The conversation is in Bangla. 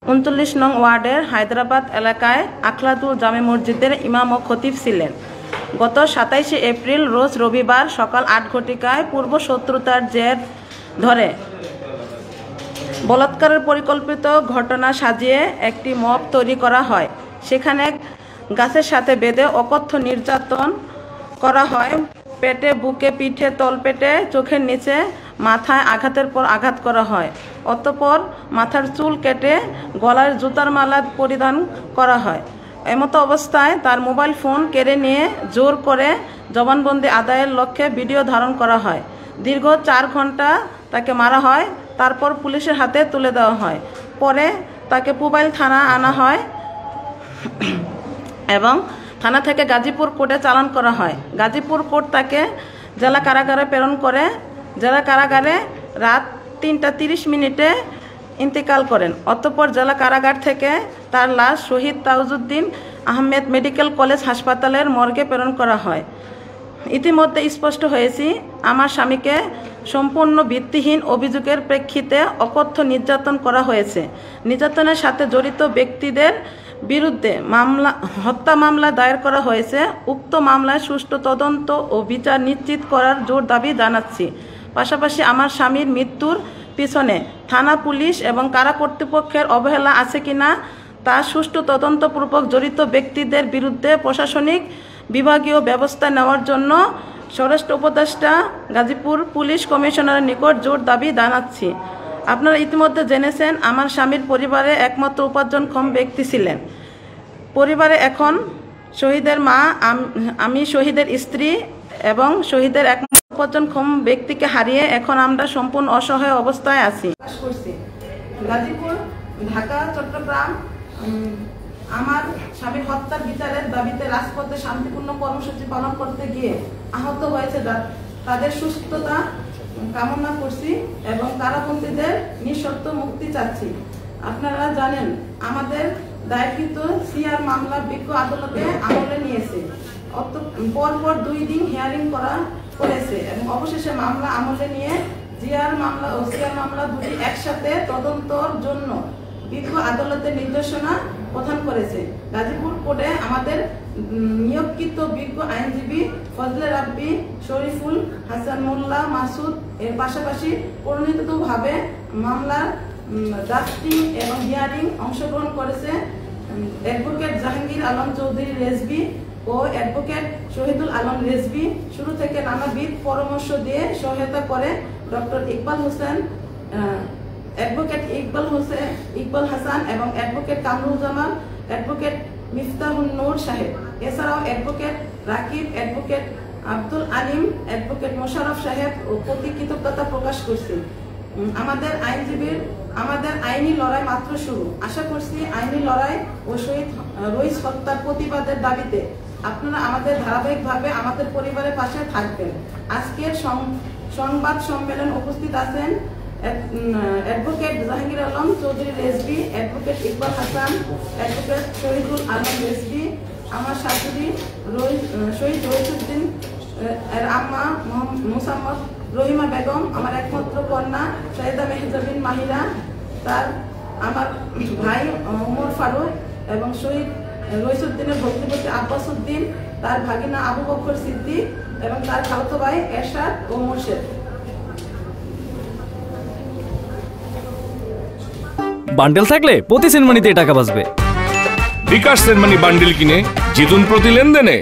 39 নং ওয়ার্ডের হায়দ্রাবাদ এলাকায় আখলাতুল জামে মসজিদের ইমাম ও খতিব ছিলেন। গত 27 এপ্রিল রোজ রবিবার সকাল 8 ঘটিকায় পূর্ব শত্রুতার জের ধরে বলাৎকারের পরিকল্পিত ঘটনা সাজিয়ে একটি মব তৈরি করা হয়। সেখানে গাছের সাথে বেঁধে অকথ্য নির্যাতন করা হয়। পেটে, বুকে, পিঠে, তলপেটে, চোখের নিচে, মাথায় আঘাতের পর আঘাত করা হয়। অতঃপর মাথার চুল কেটে গলায় জুতার মালা পরিধান করা হয়। এমতো অবস্থায় তার মোবাইল ফোন কেড়ে নিয়ে জোর করে জবানবন্দি আদায়ের লক্ষ্যে ভিডিও ধারণ করা হয়। দীর্ঘ 4 ঘন্টা তাকে মারা হয়, তারপর পুলিশের হাতে তুলে দেওয়া হয়। পরে তাকে পুবাইল থানা আনা হয় এবং থানা থেকে গাজীপুর কোর্টে চালান করা হয়। গাজীপুর কোর্ট তাকে জেলা কারাগারে প্রেরণ করে। জেলা কারাগারে রাত 3:30 ইন্তেকাল করেন। অতঃপর জেলা কারাগার থেকে তার লাশ শহীদ তাজউদ্দিন আহমেদ মেডিকেল কলেজ হাসপাতালের মর্গে প্রেরণ করা হয়। ইতিমধ্যে স্পষ্ট হয়েছে, আমার স্বামীকে সম্পূর্ণ ভিত্তিহীন অভিযোগের প্রেক্ষিতে অকথ্য নির্যাতন করা হয়েছে। নির্যাতনের সাথে জড়িত ব্যক্তিদের বিরুদ্ধে হত্যা মামলা দায়ের করা হয়েছে। উক্ত মামলায় সুষ্ঠু তদন্ত ও বিচার নিশ্চিত করার জোর দাবি জানাচ্ছি। পাশাপাশি আমার স্বামীর মৃত্যুর পিছনে থানা, পুলিশ এবং কারা কর্তৃপক্ষের অবহেলা আছে কিনা তা সুষ্ঠু তদন্তপূর্বক জড়িত ব্যক্তিদের বিরুদ্ধে প্রশাসনিক বিভাগীয় ব্যবস্থা নেওয়ার জন্য স্বরাষ্ট্র উপদেষ্টা গাজীপুর পুলিশ কমিশনারের নিকট জোর দাবি জানাচ্ছি। আপনারা ইতিমধ্যে জেনেছেন, আমার স্বামীর পরিবারে একমাত্র উপার্জনক্ষম ব্যক্তি ছিলেন। পরিবারে এখন শহীদের মা, আমি শহীদের স্ত্রী এবং শহীদের একমাত্র উপার্জনক্ষম ব্যক্তিকে হারিয়ে এখন আমরা সম্পূর্ণ অসহায় অবস্থায় আছি। গাজীপুর, ঢাকা, চট্টগ্রাম আমার স্বামীর হত্যার বিচারের দাবিতে রাজপথে শান্তিপূর্ণ কর্মসূচি পালন করতে গিয়ে আহত হয়েছে তাদের সুস্থতা কামনা করছি এবং কারাবন্দীদের নিঃশর্ত মুক্তি চাচ্ছি। আপনারা জানেন, আমাদের দায়েরকৃত সিআর মামলা বিজ্ঞ আদালতে আমলে নিয়েছে। পরপর 2 দিন হিয়ারিং করেছে এবং অবশেষে মামলা আমলে নিয়ে জিআর মামলা ও সিআর মামলা দুটি একসাথে তদন্তর জন্য বিজ্ঞ আদালতের নির্দেশনা প্রদান করেছে। গাজীপুর কোর্টে আমাদের নিয়োগকৃত বিজ্ঞ আইনজীবী ফজলে রাব্বি, শরীফুল হাসান মোল্লা, মাসুদ এর পাশাপাশি পরিণতভাবে মামলার ড্রাফটিং এবং হিয়ারিং অংশগ্রহণ করেছে অ্যাডভোকেট জাহাঙ্গীর আলম চৌধুরী রেজভি ও অ্যাডভোকেট শহীদুল আলম রেজভি। শুরু থেকে নানাবিধ পরামর্শ দিয়ে সহায়তা করে ডক্টর ইকবাল হোসেন, অ্যাডভোকেট ইকবাল হাসান এবং অ্যাডভোকেট কামরুজ্জামান, অ্যাডভোকেট মিফতাহুন নূর সাহেব। এছাড়াও advocate Rakib, advocate Abdul Alim, advocate Mosharraf সাহেব ও প্রতি কৃতজ্ঞতা প্রকাশ করছি। আমাদের আইনি লড়াই মাত্র শুরু। আশা করছি আইনি লড়াই ও শহীদ রইস হত্যার প্রতিবাদের দাবিতে আপনারা আমাদের ধারাবাহিকভাবে আমাদের পরিবারের পাশে থাকবেন। আজকের সংবাদ সম্মেলন উপস্থিত আছেন advocate Jahangir Alam Chowdhury Rizvi, advocate Iqbal Hasan, advocate Shahidul Alam Rizvi, আমার শাশুড়ি শহীদ রইসুদ্দিন এর আম্মা মোসাম্মদ রহিমা বেগম, আমার একমাত্র কন্যা শাহিদা মেহজাবিন মাহিরা, আমার ভাই ওমর ফারুক এবং শহীদ রইসুদ্দিনের ভক্তিপতি আব্বাস উদ্দিন, তার ভাগিনা আবু বকর সিদ্দিক এবং তার খালাতো ভাই এরশাদ ও মোর্শেদ। বান্ডেল থাকলে প্রতি সেনমানিতে টাকা বাঁচবে। বিকাশ সেনমানি বান্ডেল কিনে জিতুন প্রতি লেনদেনে।